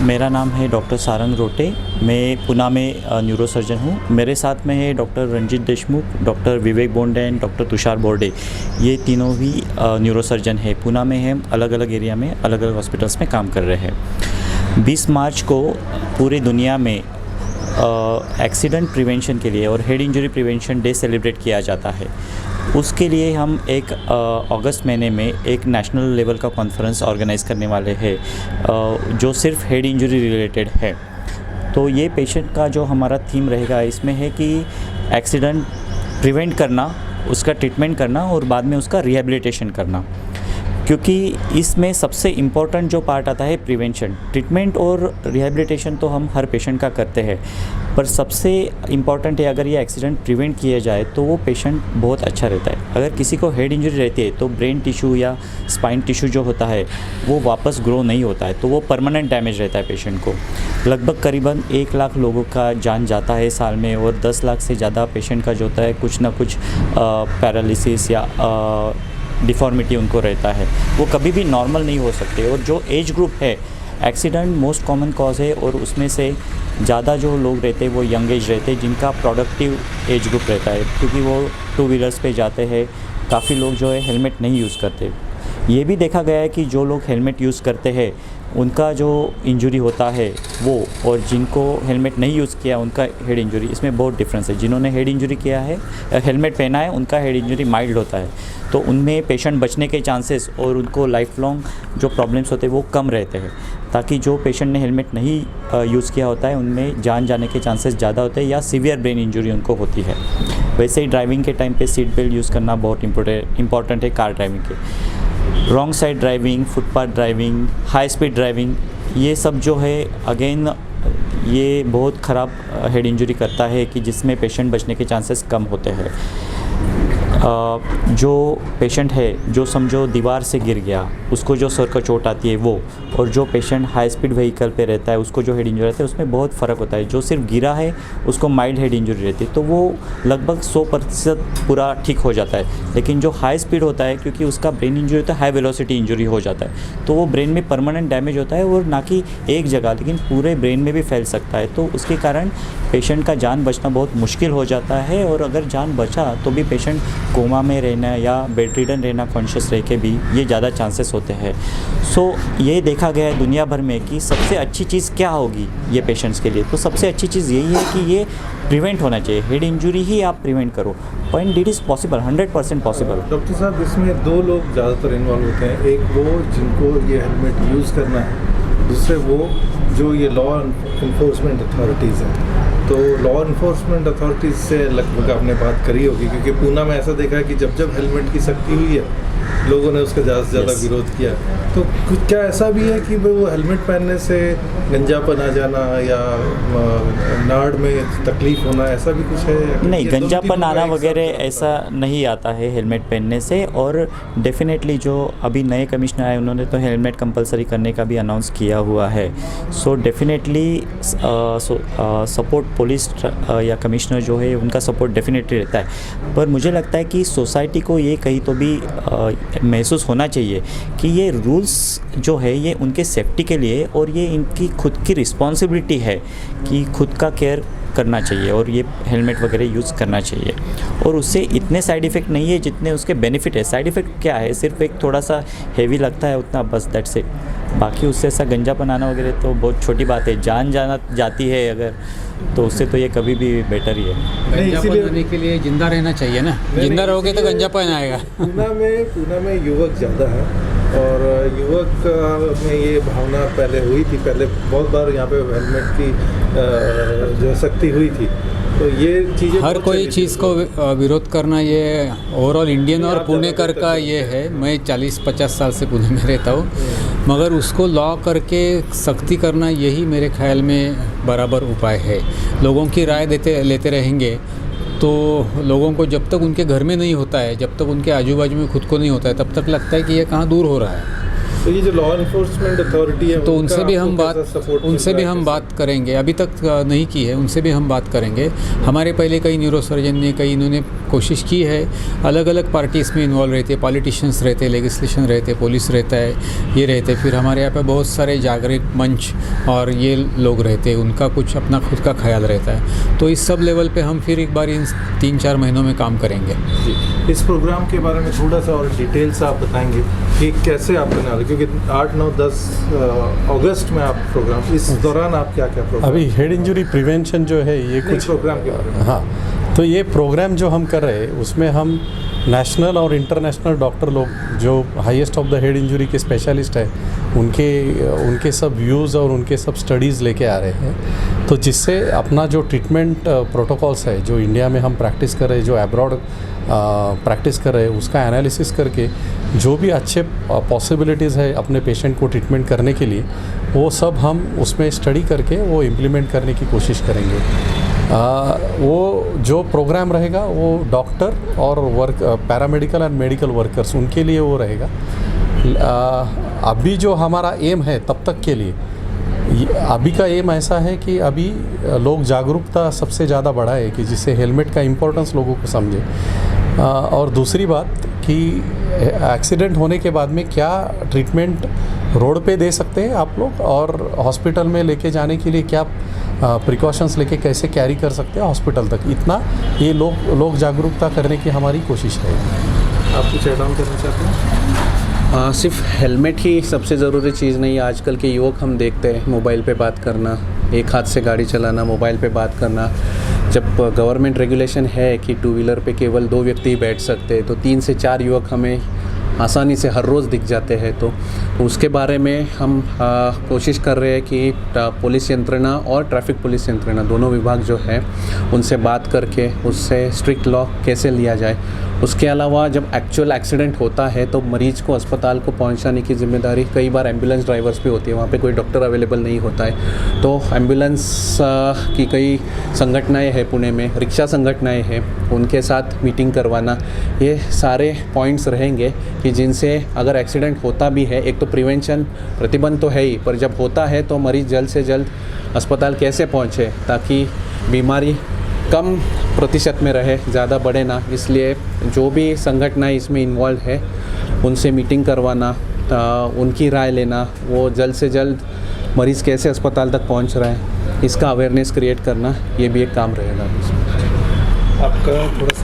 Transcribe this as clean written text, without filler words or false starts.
मेरा नाम है डॉक्टर सारंग रोटे। मैं पुणे में न्यूरोसर्जन हूँ। मेरे साथ में है डॉक्टर रंजीत देशमुख, डॉक्टर विवेक बोंडे, डॉक्टर तुषार बोर्डे। ये तीनों भी न्यूरोसर्जन है। पुणे में हम अलग अलग एरिया में अलग अलग हॉस्पिटल्स में काम कर रहे हैं। 20 मार्च को पूरी दुनिया में एक्सीडेंट प्रिवेंशन के लिए और head injury prevention day celebrate किया जाता है। उसके लिए हम एक अगस्त महीने में एक नेशनल लेवल का कॉन्फ्रेंस ऑर्गेनाइज़ करने वाले हैं जो सिर्फ हेड इंजरी रिलेटेड है। तो ये पेशेंट का जो हमारा थीम रहेगा इसमें है कि एक्सीडेंट प्रिवेंट करना, उसका ट्रीटमेंट करना और बाद में उसका रिहेबिलिटेशन करना, क्योंकि इसमें सबसे इम्पोर्टेंट जो पार्ट आता है प्रिवेंशन। ट्रीटमेंट और रिहेबिलिटेशन तो हम हर पेशेंट का करते हैं, पर सबसे इम्पॉर्टेंट है अगर ये एक्सीडेंट प्रिवेंट किया जाए तो वो पेशेंट बहुत अच्छा रहता है। अगर किसी को हेड इंजरी रहती है तो ब्रेन टिश्यू या स्पाइन टिश्यू जो होता है वो वापस ग्रो नहीं होता है, तो वो परमानेंट डैमेज रहता है पेशेंट को। लगभग करीबन 1 लाख लोगों का जान जाता है साल में, और 10 लाख से ज़्यादा पेशेंट का जो होता है कुछ ना कुछ पैरालिसिस या डिफॉर्मिटी उनको रहता है। वो कभी भी नॉर्मल नहीं हो सकते। और जो एज ग्रुप है, एक्सीडेंट मोस्ट कॉमन कॉज है और उसमें से ज़्यादा जो लोग रहते हैं वो यंग एज रहते हैं जिनका प्रोडक्टिव एज ग्रुप रहता है, क्योंकि वो 2 व्हीलर्स पे जाते हैं। काफ़ी लोग जो है हेलमेट नहीं यूज़ करते। ये भी देखा गया है कि जो लोग हेलमेट यूज़ करते हैं उनका जो इंजरी होता है वो, और जिनको हेलमेट नहीं यूज़ किया उनका हेड इंजरी, इसमें बहुत डिफरेंस है। जिन्होंने हेड इंजरी किया है, हेलमेट पहना है, उनका हेड इंजरी माइल्ड होता है, तो उनमें पेशेंट बचने के चांसेस और उनको लाइफ लॉन्ग जो प्रॉब्लम्स होते हैं वो कम रहते हैं। ताकि जो पेशेंट ने हेलमेट नहीं यूज़ किया होता है उनमें जान जाने के चांसेस ज़्यादा होते हैं या सीवियर ब्रेन इंजरी उनको होती है। वैसे ही ड्राइविंग के टाइम पे सीट बेल्ट यूज़ करना बहुत इंपॉर्टेंट है कार ड्राइविंग के। Wrong side driving, footpath driving, high speed driving, ये सब जो है अगेन ये बहुत ख़राब हेड इंजरी करता है कि जिसमें पेशेंट बचने के चांसेस कम होते हैं। जो पेशेंट है जो समझो दीवार से गिर गया, उसको जो सर को चोट आती है वो, और जो पेशेंट हाई स्पीड व्हीकल पे रहता है उसको जो हेड इंजरी रहता है उसमें बहुत फ़र्क होता है। जो सिर्फ गिरा है उसको माइल्ड हेड इंजरी रहती है, तो वो लगभग 100% पूरा ठीक हो जाता है। लेकिन जो हाई स्पीड होता है, क्योंकि उसका ब्रेन इंजरी होता है, हाई वेलोसिटी इंजरी हो जाता है, तो वो ब्रेन में परमानेंट डैमेज होता है, और ना कि एक जगह लेकिन पूरे ब्रेन में भी फैल सकता है। तो उसके कारण पेशेंट का जान बचना बहुत मुश्किल हो जाता है, और अगर जान बचा तो भी पेशेंट कोमा में रहना या बेड रिडन रहना कॉन्शियस रह के भी ये ज़्यादा चांसेस होते हैं। सो ये देखा गया है दुनिया भर में कि सबसे अच्छी चीज़ क्या होगी ये पेशेंट्स के लिए, तो सबसे अच्छी चीज़ यही है कि ये प्रिवेंट होना चाहिए। हेड इंजरी ही आप प्रिवेंट करो, point it is possible, 100% possible. Doctor साहब, इसमें 2 लोग ज़्यादातर इन्वॉल्व होते हैं। एक वो जिनको ये हेलमेट यूज़ करना है, दूसरे वो जो ये लॉ इन्फोर्समेंट अथॉरिटीज़ हैं। तो लॉ इन्फोर्समेंट अथॉरिटीज़ से लगभग आपने बात करी होगी, क्योंकि पूना में ऐसा देखा है कि जब जब हेलमेट की सख्ती हुई है लोगों ने उसका ज़्यादा से ज़्यादा विरोध किया। तो कुछ क्या ऐसा भी है कि वो हेलमेट पहनने से गंजापन आ जाना या नाड़ में तकलीफ होना, ऐसा भी कुछ है? नहीं, गंजापन आना वगैरह ऐसा नहीं आता है हेलमेट पहनने से। और डेफिनेटली जो अभी नए कमिश्नर आए उन्होंने तो हेलमेट कंपलसरी करने का भी अनाउंस किया हुआ है। सो डेफिनेटली सपोर्ट पुलिस या कमिश्नर जो है उनका सपोर्ट डेफिनेटली रहता है। पर मुझे लगता है कि सोसाइटी को ये कहीं तो भी महसूस होना चाहिए कि ये रूल्स जो है ये उनके सेफ्टी के लिए, और ये इनकी खुद की रिस्पॉन्सिबिलिटी है कि खुद का केयर करना चाहिए और ये हेलमेट वगैरह यूज़ करना चाहिए। और उससे इतने साइड इफ़ेक्ट नहीं है जितने उसके बेनिफिट है। साइड इफ़ेक्ट क्या है, सिर्फ एक थोड़ा सा हेवी लगता है उतना, बस दैट्स इट। बाकी उससे ऐसा गंजापन आना वगैरह तो बहुत छोटी बात है। जान जाती है अगर, तो उससे तो ये कभी भी बेटर ही है। गंजापन होने के लिए जिंदा रहना चाहिए ना, जिंदा रहोगे तो गंजापन आएगा। पूना में युवक ज़्यादा है, और युवक में ये भावना पहले हुई थी। पहले बहुत बार यहाँ पे हेलमेट की जो सख्ती हुई थी, तो ये चीज़ें हर कोई चीज़ को विरोध करना ये ओवरऑल इंडियन और पुणेकर का ये है। मैं 40-50 साल से पुणे में रहता हूँ, मगर उसको लॉ करके सख्ती करना यही मेरे ख्याल में बराबर उपाय है। लोगों की राय लेते रहेंगे तो लोगों को जब तक उनके घर में नहीं होता है, जब तक उनके आजू बाजू में खुद को नहीं होता है, तब तक लगता है कि ये कहाँ दूर हो रहा है। तो ये जो लॉ इन्फोर्समेंट अथॉरिटी है तो उनसे भी हम बात बात करेंगे, अभी तक नहीं की है, उनसे भी हम बात करेंगे। हमारे पहले कई न्यूरोसर्जन ने इन्होंने कोशिश की है, अलग अलग पार्टीज़ में इन्वॉल्व रहते हैं, पॉलिटिशियंस रहते हैं, लेजिस्लेशन रहते हैं, पुलिस रहता है, ये रहते हैं, फिर हमारे यहाँ पे बहुत सारे जागरूक मंच और ये लोग रहते हैं, उनका कुछ अपना खुद का ख्याल रहता है। तो इस सब लेवल पे हम फिर एक बार इन 3-4 महीनों में काम करेंगे। जी, इस प्रोग्राम के बारे में थोड़ा सा और डिटेल से आप बताएंगे कि कैसे आप बना रहे, क्योंकि 8, 9, 10 अगस्त में आप प्रोग्राम, इस दौरान आप क्या क्या प्रोग्राम अभी हेड इंजरी प्रिवेंशन जो है ये कुछ प्रोग्राम के बारे में? हाँ, तो ये प्रोग्राम जो हम कर रहे हैं उसमें हम नेशनल और इंटरनेशनल डॉक्टर लोग जो highest of the head injury के स्पेशलिस्ट है उनके सब व्यूज़ और उनके सब स्टडीज़ लेके आ रहे हैं। तो जिससे अपना जो ट्रीटमेंट प्रोटोकॉल्स है जो इंडिया में हम प्रैक्टिस कर रहे हैं, जो अब्रॉड प्रैक्टिस कर रहे हैं, उसका एनालिसिस करके जो भी अच्छे पॉसिबिलिटीज़ है अपने पेशेंट को ट्रीटमेंट करने के लिए, वो सब हम उसमें स्टडी करके वो इम्प्लीमेंट करने की कोशिश करेंगे। वो जो प्रोग्राम रहेगा वो डॉक्टर और पैरामेडिकल एंड मेडिकल वर्कर्स उनके लिए वो रहेगा। अभी जो हमारा एम है तब तक के लिए, अभी का एम ऐसा है कि अभी लोग जागरूकता सबसे ज़्यादा बढ़ाए कि जिससे हेलमेट का इम्पोर्टेंस लोगों को समझे। और दूसरी बात कि एक्सीडेंट होने के बाद में क्या ट्रीटमेंट रोड पे दे सकते हैं आप लोग, और हॉस्पिटल में लेके जाने के लिए क्या प्रिकॉशंस लेके कैसे कैरी कर सकते हैं हॉस्पिटल तक, इतना ये लोग जागरूकता करने की हमारी कोशिश है। आप कुछ ऐड ऑन करना चाहते हैं? सिर्फ हेलमेट ही सबसे ज़रूरी चीज़ नहीं है। आजकल के युवक हम देखते हैं मोबाइल पे बात करना, एक हाथ से गाड़ी चलाना, मोबाइल पे बात करना। जब गवर्नमेंट रेगुलेशन है कि 2 व्हीलर पे केवल 2 व्यक्ति ही बैठ सकते हैं, तो 3 से 4 युवक हमें आसानी से हर रोज़ दिख जाते हैं। तो उसके बारे में हम कोशिश कर रहे हैं कि पुलिस यंत्रणा और ट्रैफिक पुलिस यंत्रणा दोनों विभाग जो है उनसे बात करके उससे स्ट्रिक्ट लॉ कैसे लिया जाए। उसके अलावा जब एक्चुअल एक्सीडेंट होता है तो मरीज़ को अस्पताल को पहुंचाने की जिम्मेदारी कई बार एम्बुलेंस ड्राइवर्स भी होती है, वहाँ पे कोई डॉक्टर अवेलेबल नहीं होता है। तो एम्बुलेंस की कई संगठनाएं हैं पुणे में, रिक्शा संगठनाएं हैं, उनके साथ मीटिंग करवाना, ये सारे पॉइंट्स रहेंगे कि जिनसे अगर एक्सीडेंट होता भी है, एक तो प्रिवेंशन प्रतिबंध तो है ही, पर जब होता है तो मरीज़ जल्द से जल्द अस्पताल कैसे पहुँचे ताकि बीमारी कम प्रतिशत में रहे, ज़्यादा बढ़े ना। इसलिए जो भी संगठनाएं इसमें इन्वॉल्व है उनसे मीटिंग करवाना, उनकी राय लेना, वो जल्द से जल्द मरीज़ कैसे अस्पताल तक पहुंच रहा है इसका अवेयरनेस क्रिएट करना, ये भी एक काम रहेगा। आपका थोड़ा